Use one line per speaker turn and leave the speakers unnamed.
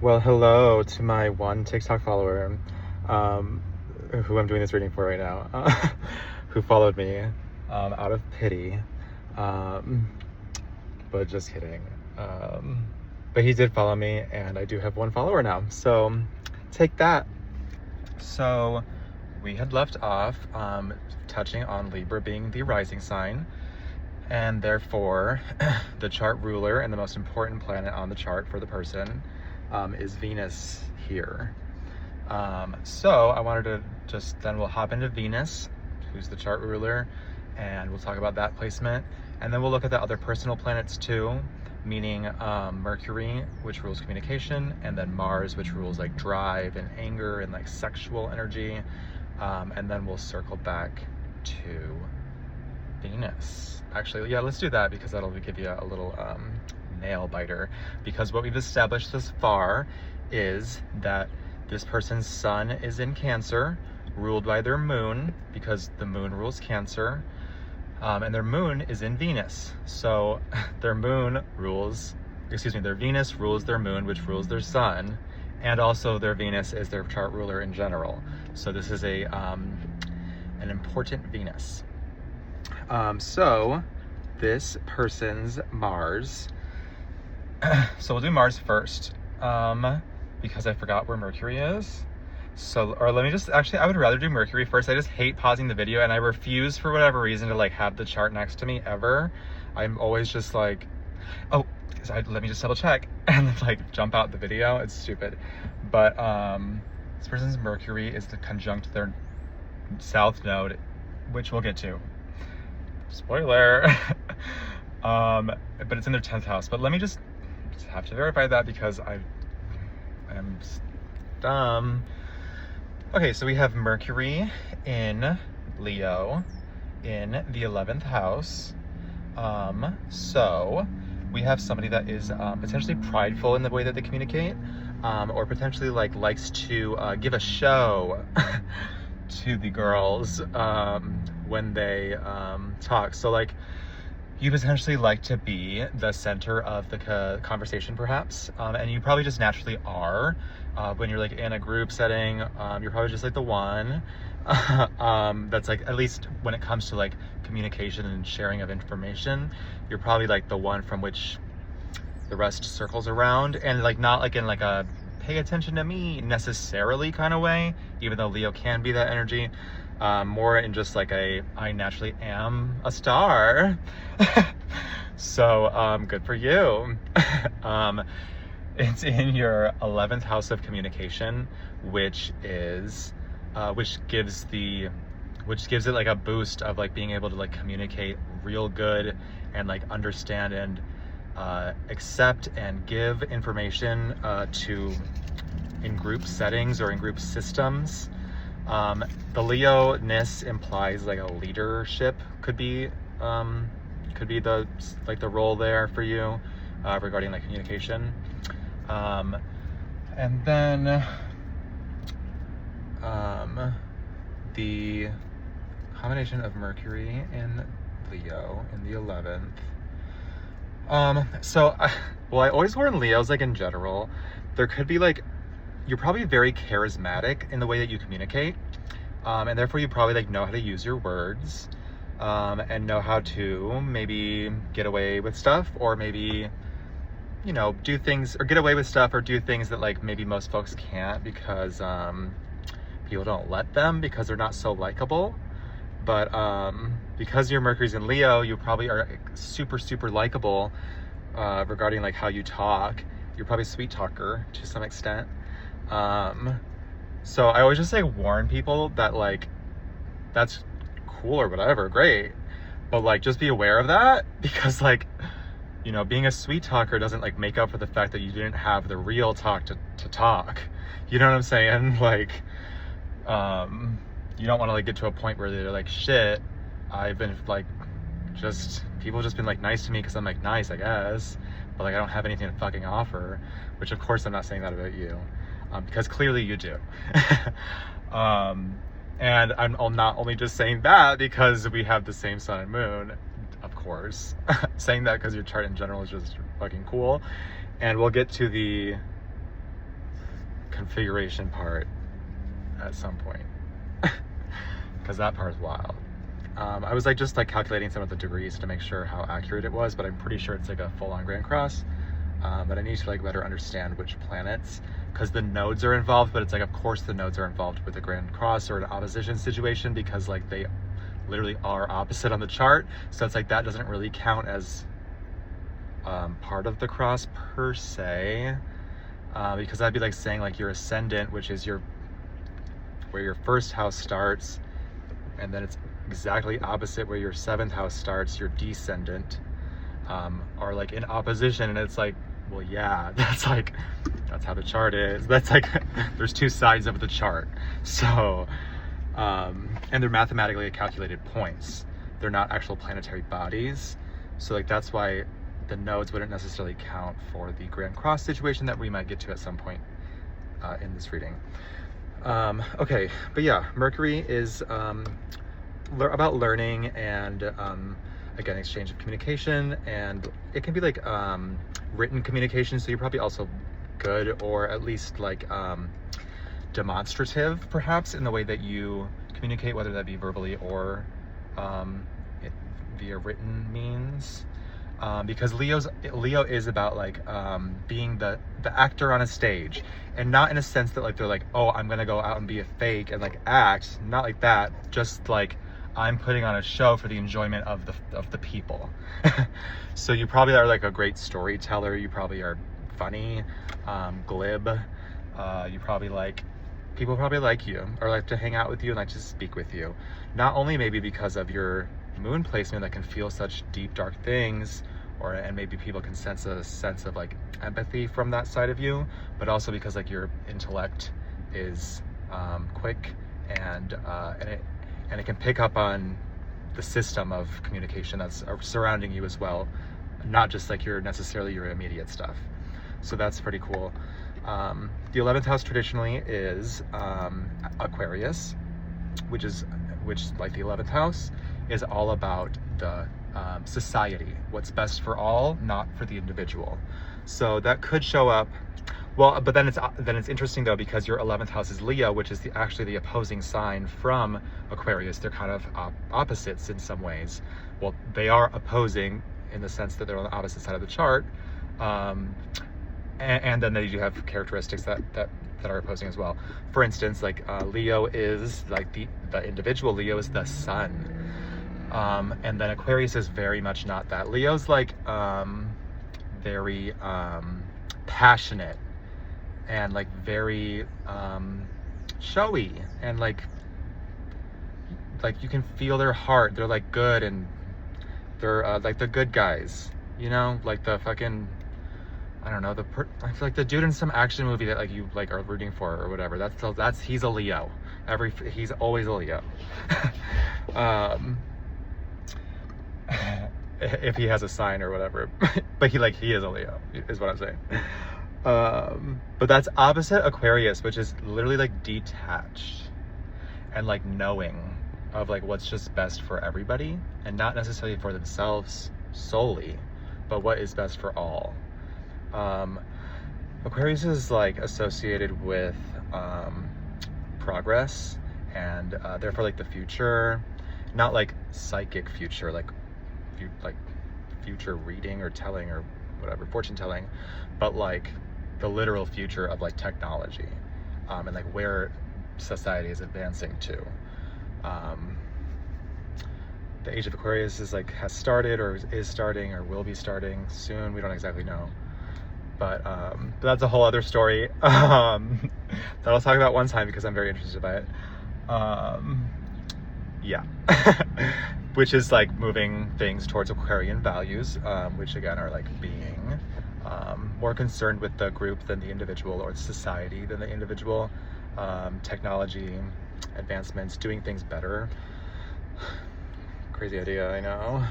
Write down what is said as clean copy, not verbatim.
Well, hello to my one TikTok follower, um, who I'm doing this reading for right now, who followed me out of pity, but just kidding. But he did follow me, and I do have one follower now, so take that. So we had left off touching on Libra being the rising sign, and therefore the chart ruler and the most important planet on the chart for the person is Venus here. So I wanted to then we'll hop into Venus, who's the chart ruler, and we'll talk about that placement. And then we'll look at the other personal planets too, meaning Mercury, which rules communication, and then Mars, which rules like drive and anger and like sexual energy. And then we'll circle back to Venus. Actually, yeah, let's do that because that'll give you a little nail biter, because what we've established thus far is that this person's sun is in Cancer, ruled by their moon, because the moon rules Cancer, and their moon is in Venus. So their Venus rules their moon, which rules their sun, and also their Venus is their chart ruler in general. So this is an important Venus. So this person's Mars, so we'll do Mars first, because I forgot where Mercury is. So, or let me just, actually, I would rather do Mercury first. I just hate pausing the video, and I refuse for whatever reason to like have the chart next to me ever. I'm always just like, oh, let me just double check, and then like jump out the video. It's stupid. But this person's Mercury is conjunct their south node, which we'll get to. Spoiler. But it's in their 10th house. But let me just have to verify that because I am dumb. Okay, so we have Mercury in Leo in the 11th house. So we have somebody that is potentially prideful in the way that they communicate, or potentially like likes to give a show to the girls when they talk. So like, you potentially like to be the center of the conversation, perhaps, and you probably just naturally are. When you're like in a group setting, you're probably just like the one that's like, at least when it comes to like communication and sharing of information, you're probably like the one from which the rest circles around, and like not like in like a pay attention to me necessarily kind of way, even though Leo can be that energy. More in just like I naturally am a star. So good for you. It's in your 11th house of communication, which gives it like a boost of like being able to like communicate real good and like understand and accept and give information in group settings or in group systems. The Leo-ness implies like a leadership could be the like the role there for you regarding like communication. And then the combination of Mercury and Leo in the 11th. I always warn Leos, like in general, there could be like, you're probably very charismatic in the way that you communicate, and therefore you probably like know how to use your words, and know how to maybe get away with stuff, or maybe, you know, do things, or get away with stuff, or do things that like maybe most folks can't because people don't let them, because they're not so likable. But because your Mercury's in Leo, you probably are super, super likable regarding like how you talk. You're probably a sweet talker to some extent. So I always just like warn people that like, that's cool or whatever, great, but like just be aware of that, because like, you know, being a sweet talker doesn't like make up for the fact that you didn't have the real talk to talk. You know what I'm saying? Like, you don't want to like get to a point where they're like, shit, I've been like, people just been like nice to me because I'm like nice, I guess, but like I don't have anything to fucking offer, which of course I'm not saying that about you, because clearly you do. And I'm not only just saying that because we have the same sun and moon, of course, saying that because your chart in general is just fucking cool. And we'll get to the configuration part at some point, because that part is wild. I was like just like calculating some of the degrees to make sure how accurate it was, but I'm pretty sure it's like a full-on Grand Cross. But I need to like better understand which planets, because the nodes are involved, but it's like, of course the nodes are involved with a Grand Cross or an opposition situation, because like they literally are opposite on the chart. So it's like that doesn't really count as part of the cross per se, because that'd be like saying like your ascendant, which is where your first house starts, and then it's exactly opposite where your 7th house starts, your descendant, are like in opposition. And it's like, well, yeah, that's how the chart is. That's like, there's 2 sides of the chart. So, and they're mathematically calculated points. They're not actual planetary bodies. So like, that's why the nodes wouldn't necessarily count for the Grand Cross situation that we might get to at some point in this reading. Okay, but yeah, Mercury is about learning and again, exchange of communication, and it can be like written communication, so you're probably also good, or at least like demonstrative perhaps in the way that you communicate, whether that be verbally or via written means, because Leo is about like being the actor on a stage, and not in a sense that like they're like, oh, I'm gonna go out and be a fake and like act, not like that, just like I'm putting on a show for the enjoyment of the people. So you probably are like a great storyteller, you probably are funny, glib, you probably like, people probably like you or like to hang out with you and like to speak with you, not only maybe because of your moon placement that can feel such deep dark things, and maybe people can sense a sense of like empathy from that side of you, but also because like your intellect is quick, and it can pick up on the system of communication that's surrounding you as well, not just like necessarily your immediate stuff. So that's pretty cool. The 11th house traditionally is Aquarius, which like the 11th house is all about the society, what's best for all, not for the individual. So that could show up. Well, but then it's interesting though, because your 11th house is Leo, which is actually the opposing sign from Aquarius. They're kind of opposites in some ways. Well, they are opposing in the sense that they're on the opposite side of the chart, and then they do have characteristics that are opposing as well. For instance, like Leo is like the individual. Leo is the sun, and then Aquarius is very much not that. Leo's like very passionate and like very showy, and like you can feel their heart. They're like good, and they're like the good guys, you know, like the fucking, I don't know, I feel like the dude in some action movie that like you like are rooting for or whatever. He's a Leo. He's always a Leo. If he has a sign or whatever, but he is a Leo, is what I'm saying. But that's opposite Aquarius, which is literally like detached and like knowing of like what's just best for everybody, and not necessarily for themselves solely, but what is best for all. Aquarius is like associated with progress, and therefore like the future, not like psychic future, like future reading or telling or whatever, fortune telling, but like the literal future of like technology, and like where society is advancing to. The age of Aquarius is like has started, or is starting, or will be starting soon. We don't exactly know, but that's a whole other story that I'll talk about one time, because I'm very interested by it. Yeah. Which is like moving things towards Aquarian values, which again are like being more concerned with the group than the individual, or society than the individual, technology, advancements, doing things better. Crazy idea, I know.